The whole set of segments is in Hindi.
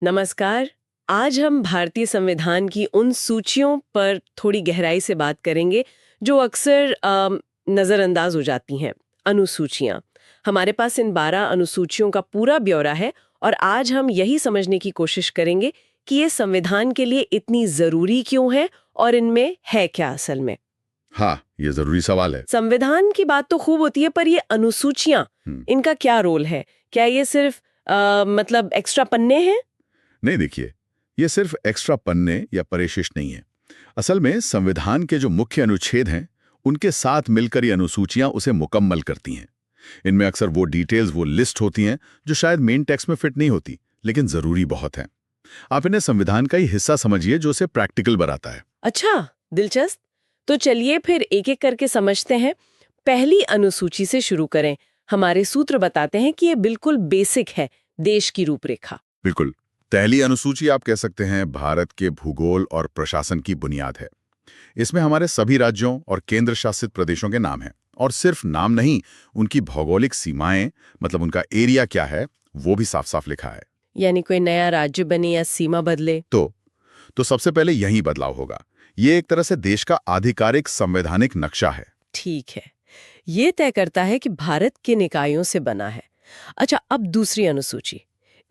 नमस्कार। आज हम भारतीय संविधान की उन सूचियों पर थोड़ी गहराई से बात करेंगे जो अक्सर नज़रअंदाज हो जाती हैं। अनुसूचियाँ। हमारे पास इन 12 अनुसूचियों का पूरा ब्यौरा है और आज हम यही समझने की कोशिश करेंगे कि ये संविधान के लिए इतनी ज़रूरी क्यों है और इनमें है क्या असल में। हाँ, ये जरूरी सवाल है। संविधान की बात तो खूब होती है, पर ये अनुसूचियाँ, इनका क्या रोल है? क्या ये सिर्फ मतलब एक्स्ट्रा पन्ने हैं? नहीं, देखिए, ये सिर्फ एक्स्ट्रा पन्ने या परिशिष्ट नहीं है। असल में संविधान के जो मुख्य अनुच्छेद हैं, उनके साथ मिलकर ये अनुसूचियां उसे मुकम्मल करती हैं। इनमें अक्सर वो डिटेल्स, वो लिस्ट होती हैं जो शायद मेन टेक्स्ट में फिट नहीं होती, लेकिन जरूरी बहुत है। आप इन्हें संविधान का ही हिस्सा समझिए जो उसे प्रैक्टिकल बनाता है। अच्छा, दिलचस्प। तो चलिए फिर एक एक करके समझते हैं। पहली अनुसूची से शुरू करें। हमारे सूत्र बताते हैं कि ये बिल्कुल बेसिक है, देश की रूपरेखा। बिल्कुल। पहली अनुसूची आप कह सकते हैं भारत के भूगोल और प्रशासन की बुनियाद है। इसमें हमारे सभी राज्यों और केंद्र शासित प्रदेशों के नाम हैं, और सिर्फ नाम नहीं, उनकी भौगोलिक सीमाएं, मतलब उनका एरिया क्या है, वो भी साफ साफ लिखा है। यानी कोई नया राज्य बने या सीमा बदले तो सबसे पहले यही बदलाव होगा। ये एक तरह से देश का आधिकारिक संवैधानिक नक्शा है। ठीक है, ये तय करता है कि भारत के निकायों से बना है। अच्छा, अब दूसरी अनुसूची,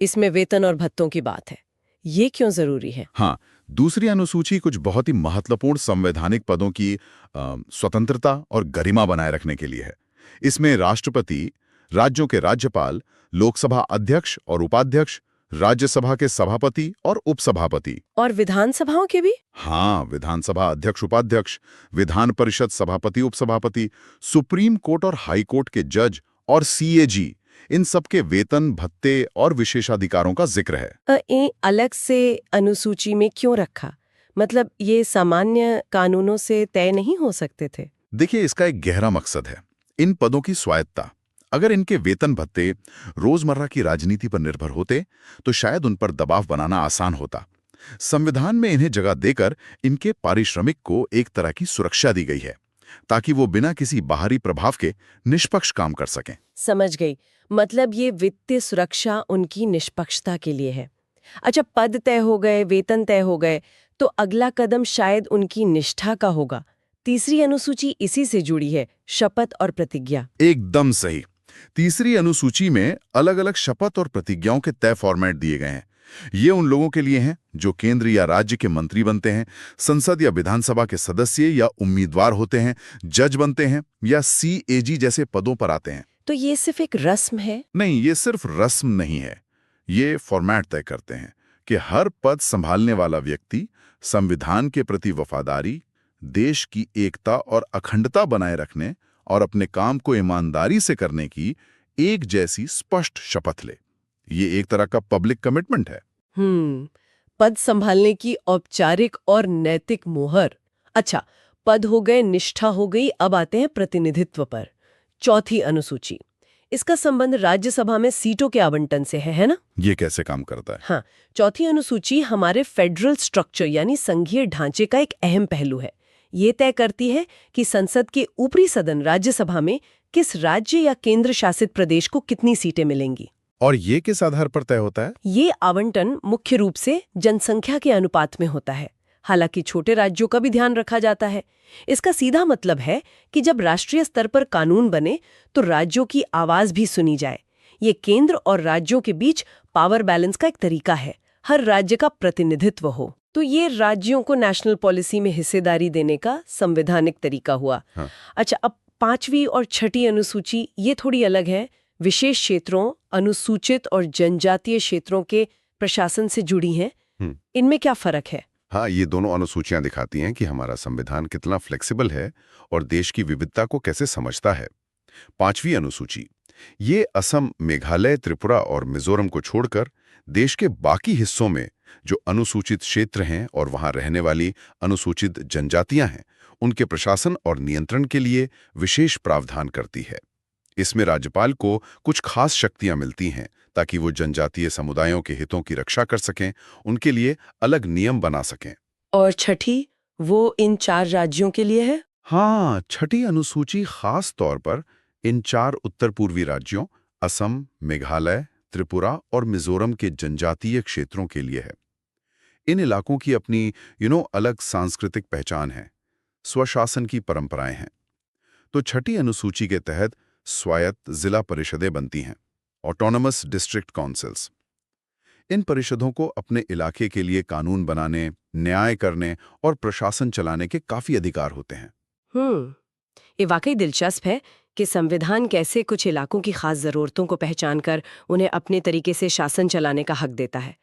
इसमें वेतन और भत्तों की बात है। ये क्यों जरूरी है? हाँ, दूसरी अनुसूची कुछ बहुत ही महत्वपूर्ण संवैधानिक पदों की स्वतंत्रता और गरिमा बनाए रखने के लिए है। इसमें राष्ट्रपति, राज्यों के राज्यपाल, लोकसभा अध्यक्ष और उपाध्यक्ष, राज्यसभा के सभापति और उपसभापति, और विधानसभाओं के भी? हाँ, विधानसभा अध्यक्ष उपाध्यक्ष, विधान परिषद सभापति उपसभापति, सुप्रीम कोर्ट और हाई कोर्ट के जज और सीएजी, इन सब के वेतन, भत्ते और विशेषाधिकारों का जिक्र है। अलग से अनुसूची में क्यों रखा? मतलब ये सामान्य कानूनों से तय नहीं हो सकते थे? देखिए, इसका एक गहरा मकसद है इन पदों की स्वायत्ता। अगर इनके वेतन भत्ते रोजमर्रा की राजनीति पर निर्भर होते तो शायद उन पर दबाव बनाना आसान होता। संविधान में इन्हें जगह देकर इनके पारिश्रमिक को एक तरह की सुरक्षा दी गई है, ताकि वो बिना किसी बाहरी प्रभाव के निष्पक्ष काम कर सकें। समझ गई। मतलब ये वित्तीय सुरक्षा उनकी निष्पक्षता के लिए है। अच्छा, पद तय हो गए, वेतन तय हो गए, तो अगला कदम शायद उनकी निष्ठा का होगा। तीसरी अनुसूची इसी से जुड़ी है, शपथ और प्रतिज्ञा। एकदम सही। तीसरी अनुसूची में अलग अलग शपथ और प्रतिज्ञाओं के तय फॉर्मेट दिए गए हैं। ये उन लोगों के लिए हैं जो केंद्र या राज्य के मंत्री बनते हैं, संसद या विधानसभा के सदस्य या उम्मीदवार होते हैं, जज बनते हैं या सीएजी जैसे पदों पर आते हैं। तो ये सिर्फ एक रस्म है? नहीं, ये सिर्फ रस्म नहीं है। ये फॉर्मेट तय करते हैं कि हर पद संभालने वाला व्यक्ति संविधान के प्रति वफादारी, देश की एकता और अखंडता बनाए रखने और अपने काम को ईमानदारी से करने की एक जैसी स्पष्ट शपथ ले। ये एक तरह का पब्लिक कमिटमेंट है। पद संभालने की औपचारिक और नैतिक मोहर। अच्छा, पद हो गए, निष्ठा हो गई, अब आते हैं प्रतिनिधित्व पर। चौथी अनुसूची, इसका संबंध राज्यसभा में सीटों के आवंटन से है ना? ये कैसे काम करता है? हाँ, चौथी अनुसूची हमारे फेडरल स्ट्रक्चर यानी संघीय ढांचे का एक अहम पहलू है। ये तय करती है कि संसद के ऊपरी सदन राज्यसभा में किस राज्य या केंद्र शासित प्रदेश को कितनी सीटें मिलेंगी। और ये किस आधार पर तय होता है? ये आवंटन मुख्य रूप से जनसंख्या के अनुपात में होता है। हालांकि छोटे राज्यों का भी ध्यान रखा जाता है। इसका सीधा मतलब है कि जब राष्ट्रीय स्तर पर कानून बने तो राज्यों की आवाज भी सुनी जाए। ये केंद्र और राज्यों के बीच पावर बैलेंस का एक तरीका है, हर राज्य का प्रतिनिधित्व हो। तो ये राज्यों को नेशनल पॉलिसी में हिस्सेदारी देने का संवैधानिक तरीका हुआ। हाँ। अच्छा, अब पांचवी और छठी अनुसूची ये थोड़ी अलग है। विशेष क्षेत्रों, अनुसूचित और जनजातीय क्षेत्रों के प्रशासन से जुड़ी हैं। इनमें क्या फर्क है? हाँ, ये दोनों अनुसूचियां दिखाती हैं कि हमारा संविधान कितना फ्लेक्सिबल है और देश की विविधता को कैसे समझता है। पांचवी अनुसूची, ये असम, मेघालय, त्रिपुरा और मिजोरम को छोड़कर देश के बाकी हिस्सों में जो अनुसूचित क्षेत्र हैं और वहां रहने वाली अनुसूचित जनजातियां हैं, उनके प्रशासन और नियंत्रण के लिए विशेष प्रावधान करती है। इसमें राज्यपाल को कुछ खास शक्तियां मिलती हैं ताकि वो जनजातीय समुदायों के हितों की रक्षा कर सकें, उनके लिए अलग नियम बना सकें। और छठी, वो इन 4 राज्यों के लिए है? हाँ, छठी अनुसूची खास तौर पर इन 4 उत्तर पूर्वी राज्यों असम, मेघालय, त्रिपुरा और मिजोरम के जनजातीय क्षेत्रों के लिए है। इन इलाकों की अपनी अलग सांस्कृतिक पहचान है, स्वशासन की परंपराएं हैं। तो छठी अनुसूची के तहत स्वायत्त जिला परिषदें बनती हैं, ऑटोनमस डिस्ट्रिक्ट काउंसिल्स। इन परिषदों को अपने इलाके के लिए कानून बनाने, न्याय करने और प्रशासन चलाने के काफी अधिकार होते हैं। ये वाकई दिलचस्प है कि संविधान कैसे कुछ इलाकों की खास जरूरतों को पहचानकर उन्हें अपने तरीके से शासन चलाने का हक देता है।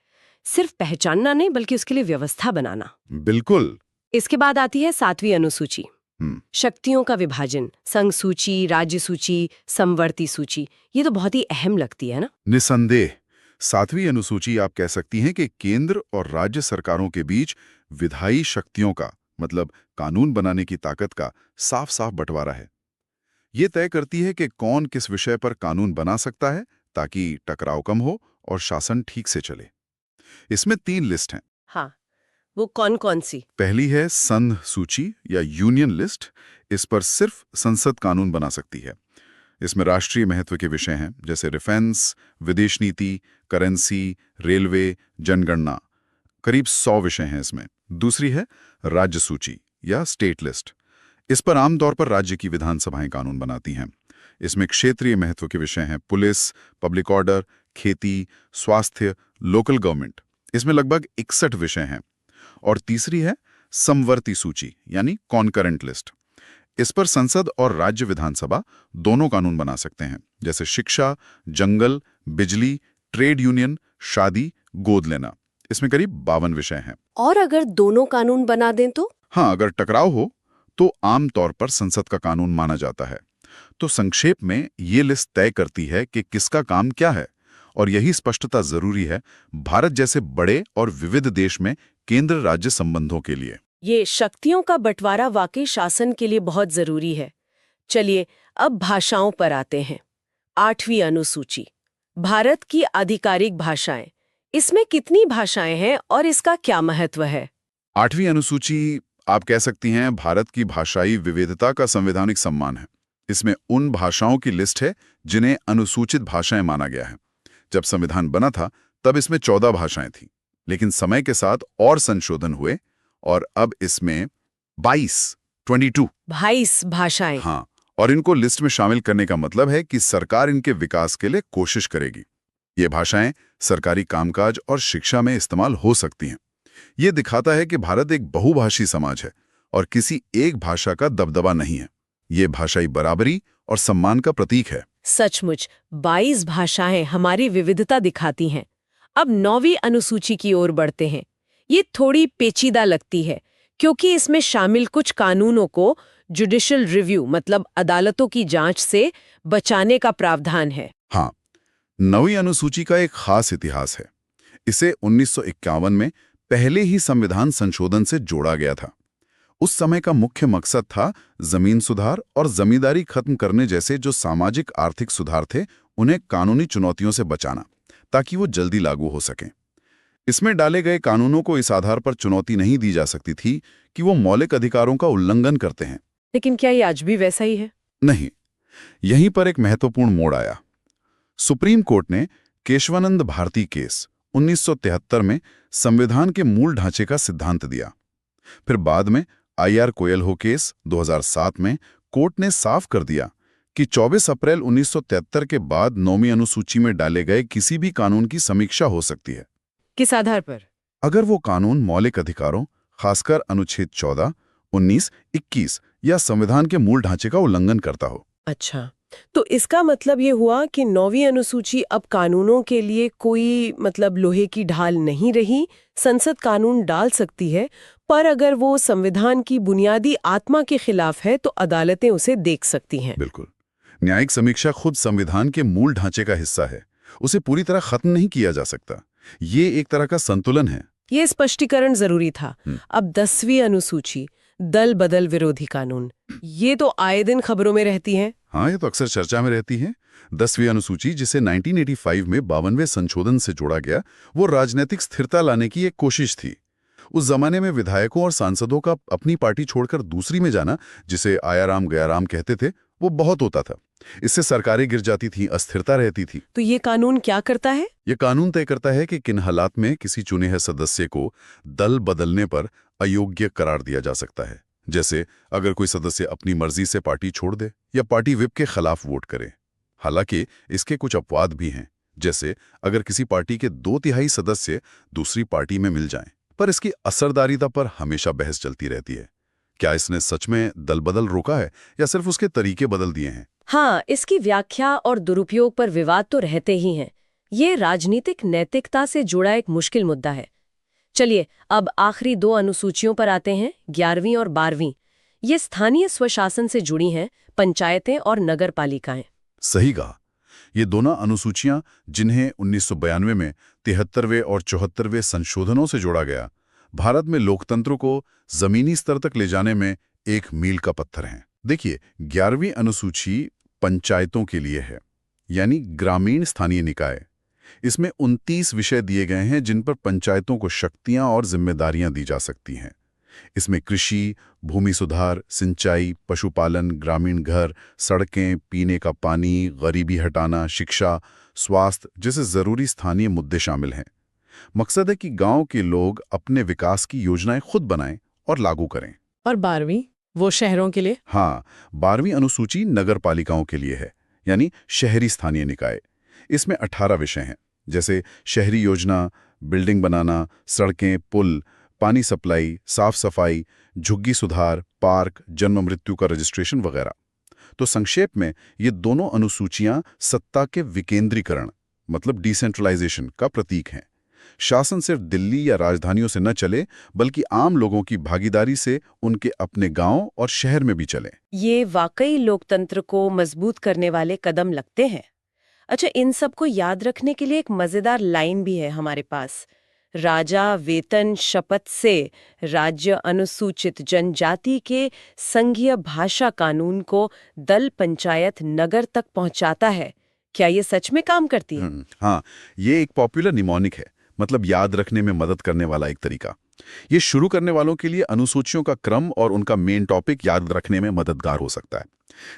सिर्फ पहचानना नहीं, बल्कि उसके लिए व्यवस्था बनाना। बिल्कुल। इसके बाद आती है 7वीं अनुसूची, शक्तियों का विभाजन, संघ सूची, राज्य सूची, समवर्ती सूची। ये तो बहुत ही अहम लगती है ना? निसंदेह 7वीं अनुसूची आप कह सकती हैं कि केंद्र और राज्य सरकारों के बीच विधायी शक्तियों का, मतलब कानून बनाने की ताकत का साफ साफ बंटवारा है। ये तय करती है कि कौन किस विषय पर कानून बना सकता है, ताकि टकराव कम हो और शासन ठीक से चले। इसमें 3 लिस्ट हैं। हाँ, वो कौन कौन सी? पहली है संघ सूची या यूनियन लिस्ट। इस पर सिर्फ संसद कानून बना सकती है। इसमें राष्ट्रीय महत्व के विषय हैं, जैसे डिफेंस, विदेश नीति, करेंसी, रेलवे, जनगणना। करीब 100 विषय हैं इसमें। दूसरी है राज्य सूची या स्टेट लिस्ट। इस पर आमतौर पर राज्य की विधानसभाएं कानून बनाती हैं। इसमें क्षेत्रीय महत्व के विषय हैं, पुलिस, पब्लिक ऑर्डर, खेती, स्वास्थ्य, लोकल गवर्नमेंट। इसमें लगभग 61 विषय हैं। और तीसरी है समवर्ती सूची यानी कॉन्करेंट लिस्ट। इस पर संसद और राज्य विधानसभा दोनों कानून बना सकते हैं, जैसे शिक्षा, जंगल, बिजली, ट्रेड यूनियन, शादी, गोद लेना। इसमें करीब 52 विषय हैं। और अगर दोनों कानून बना दें तो? हाँ, अगर टकराव हो तो आमतौर पर संसद का कानून माना जाता है। तो संक्षेप में ये लिस्ट तय करती है कि किसका काम क्या है। और यही स्पष्टता जरूरी है भारत जैसे बड़े और विविध देश में केंद्र राज्य संबंधों के लिए। ये शक्तियों का बंटवारा वाकई शासन के लिए बहुत जरूरी है। चलिए अब भाषाओं पर आते हैं। 8वीं अनुसूची, भारत की आधिकारिक भाषाएं। इसमें कितनी भाषाएं हैं और इसका क्या महत्व है? 8वीं अनुसूची आप कह सकती हैं भारत की भाषाई विविधता का संवैधानिक सम्मान है। इसमें उन भाषाओं की लिस्ट है जिन्हें अनुसूचित भाषाएं माना गया है। जब संविधान बना था तब इसमें 14 भाषाएं थीं, लेकिन समय के साथ और संशोधन हुए और अब इसमें 22 भाषाएं। हाँ, और इनको लिस्ट में शामिल करने का मतलब है कि सरकार इनके विकास के लिए कोशिश करेगी। ये भाषाएं सरकारी कामकाज और शिक्षा में इस्तेमाल हो सकती हैं। ये दिखाता है कि भारत एक बहुभाषी समाज है और किसी एक भाषा का दबदबा नहीं है। ये भाषाई बराबरी और सम्मान का प्रतीक है। सचमुच 22 भाषाएं हमारी विविधता दिखाती हैं। अब 9वीं अनुसूची की ओर बढ़ते हैं। ये थोड़ी पेचीदा लगती है क्योंकि इसमें शामिल कुछ कानूनों को जुडिशियल रिव्यू, मतलब अदालतों की जांच से बचाने का प्रावधान है। हाँ, 9वीं अनुसूची का एक खास इतिहास है। इसे 1951 में पहले ही संविधान संशोधन से जोड़ा गया था। उस समय का मुख्य मकसद था जमीन सुधार और जमींदारी खत्म करने जैसे जो सामाजिक आर्थिक सुधार थे, उन्हें कानूनी चुनौतियों से बचाना, ताकि वो जल्दी लागू हो सकें। इसमें डाले गए कानूनों को इस आधार पर चुनौती नहीं दी जा सकती थी कि वो मौलिक अधिकारों का उल्लंघन करते हैं। लेकिन क्या ये आज भी वैसा ही है? नहीं, यहीं पर एक महत्वपूर्ण मोड़ आया। सुप्रीम कोर्ट ने केशवानंद भारती केस 1973 में संविधान के मूल ढांचे का सिद्धांत दिया। फिर बाद में IR कोयलहो केस 2007 में कोर्ट ने साफ कर दिया कि 24 अप्रैल 1973 के बाद 9वीं अनुसूची में डाले गए किसी भी कानून की समीक्षा हो सकती है। किस आधार पर? अगर वो कानून मौलिक अधिकारों, खासकर अनुच्छेद 14, 19, 21 या संविधान के मूल ढांचे का उल्लंघन करता हो। अच्छा, तो इसका मतलब ये हुआ कि 9वीं अनुसूची अब कानूनों के लिए कोई लोहे की ढाल नहीं रही। संसद कानून डाल सकती है, पर अगर वो संविधान की बुनियादी आत्मा के खिलाफ है तो अदालतें उसे देख सकती हैं। बिल्कुल। न्यायिक समीक्षा खुद संविधान के मूल ढांचे का हिस्सा है। उसे पूरी तरह खत्म नहीं किया जा सकता। ये एक तरह का संतुलन है। ये स्पष्टीकरण जरूरी था। अब 10वीं अनुसूची, दल बदल विरोधी कानून। ये तो आए दिन खबरों में रहती है। हाँ, ये तो अक्सर चर्चा में रहती है। 10वीं अनुसूची, जिसे 1985 में 52वें संशोधन से जोड़ा गया, वो राजनीतिक स्थिरता लाने की एक कोशिश थी। उस जमाने में विधायकों और सांसदों का अपनी पार्टी छोड़कर दूसरी में जाना, जिसे आया राम गया राम कहते थे, वो बहुत होता था। इससे सरकारें गिर जाती थी, अस्थिरता रहती थी। तो ये कानून क्या करता है? ये कानून तय करता है कि किन हालात में किसी चुने हुए सदस्य को दल बदलने पर अयोग्य करार दिया जा सकता है। जैसे अगर कोई सदस्य अपनी मर्जी से पार्टी छोड़ दे या पार्टी व्हिप के खिलाफ वोट करे। हालांकि इसके कुछ अपवाद भी हैं, जैसे अगर किसी पार्टी के 2/3 सदस्य दूसरी पार्टी में मिल जाएं। पर इसकी असरदारिता पर हमेशा बहस चलती रहती है। क्या इसने सच में दल बदल रोका है या सिर्फ उसके तरीके बदल दिए हैं? हाँ, इसकी व्याख्या और दुरुपयोग पर विवाद तो रहते ही हैं। ये राजनीतिक नैतिकता से जुड़ा एक मुश्किल मुद्दा है। चलिए अब आखिरी 2 अनुसूचियों पर आते हैं, 11वीं और 12वीं। ये स्थानीय स्वशासन से जुड़ी हैं, पंचायतें और नगर पालिकाएं। सही कहा। ये दोनों अनुसूचियां, जिन्हें 1992 में 73वें और 74वें संशोधनों से जोड़ा गया, भारत में लोकतंत्र को जमीनी स्तर तक ले जाने में एक मील का पत्थर हैं। देखिए, 11वीं अनुसूची पंचायतों के लिए है, यानी ग्रामीण स्थानीय निकाय। इसमें 29 विषय दिए गए हैं जिन पर पंचायतों को शक्तियां और जिम्मेदारियां दी जा सकती हैं। इसमें कृषि, भूमि सुधार, सिंचाई, पशुपालन, ग्रामीण घर, सड़कें, पीने का पानी, गरीबी हटाना, शिक्षा, स्वास्थ्य जैसे जरूरी स्थानीय मुद्दे शामिल हैं। मकसद है कि गांव के लोग अपने विकास की योजनाएं खुद बनाएं और लागू करें। और 12वीं वो शहरों के लिए? हाँ, 12वीं अनुसूची नगर पालिकाओं के लिए है, यानी शहरी स्थानीय निकाय। इसमें 18 विषय हैं, जैसे शहरी योजना, बिल्डिंग बनाना, सड़कें, पुल, पानी सप्लाई, साफ सफाई, झुग्गी सुधार, पार्क, जन्म मृत्यु का रजिस्ट्रेशन वगैरह। तो संक्षेप में ये दोनों अनुसूचियां सत्ता के विकेंद्रीकरण मतलब डिसेंट्रलाइजेशन का प्रतीक हैं। शासन सिर्फ दिल्ली या राजधानियों से न चले, बल्कि आम लोगों की भागीदारी से उनके अपने गांव और शहर में भी चले। ये वाकई लोकतंत्र को मजबूत करने वाले कदम लगते हैं। अच्छा, इन सबको याद रखने के लिए एक मजेदार लाइन भी है हमारे पास। राजा वेतन शपथ से राज्य अनुसूचित जनजाति के संघीय भाषा कानून को दल पंचायत नगर तक पहुंचाता है। क्या ये सच में काम करती है? हाँ, ये एक पॉपुलर निमोनिक है, मतलब याद रखने में मदद करने वाला एक तरीका। ये शुरू करने वालों के लिए अनुसूचियों का क्रम और उनका मेन टॉपिक याद रखने में मददगार हो सकता है।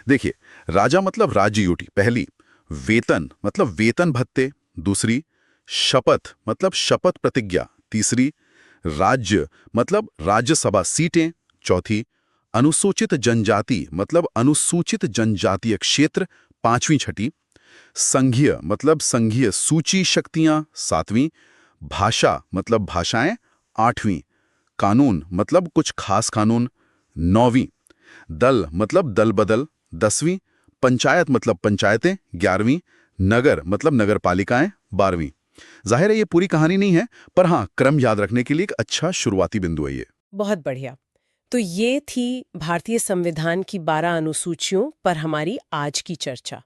देखिए, राजा मतलब राज्य यूटी पहली, वेतन मतलब वेतन भत्ते दूसरी, शपथ मतलब शपथ प्रतिज्ञा तीसरी, राज्य मतलब राज्यसभा सीटें चौथी, अनुसूचित जनजाति मतलब अनुसूचित जनजातीय क्षेत्र पांचवी छठी, संघीय मतलब संघीय सूची शक्तियां सातवीं, भाषा मतलब भाषाएं आठवीं, कानून मतलब कुछ खास कानून नौवीं, दल मतलब दल बदल 10वीं, पंचायत मतलब पंचायतें 11वीं, नगर मतलब नगर पालिकाएं 12वीं। जाहिर है ये पूरी कहानी नहीं है, पर हाँ, क्रम याद रखने के लिए एक अच्छा शुरुआती बिंदु है ये। बहुत बढ़िया। तो ये थी भारतीय संविधान की 12 अनुसूचियों पर हमारी आज की चर्चा।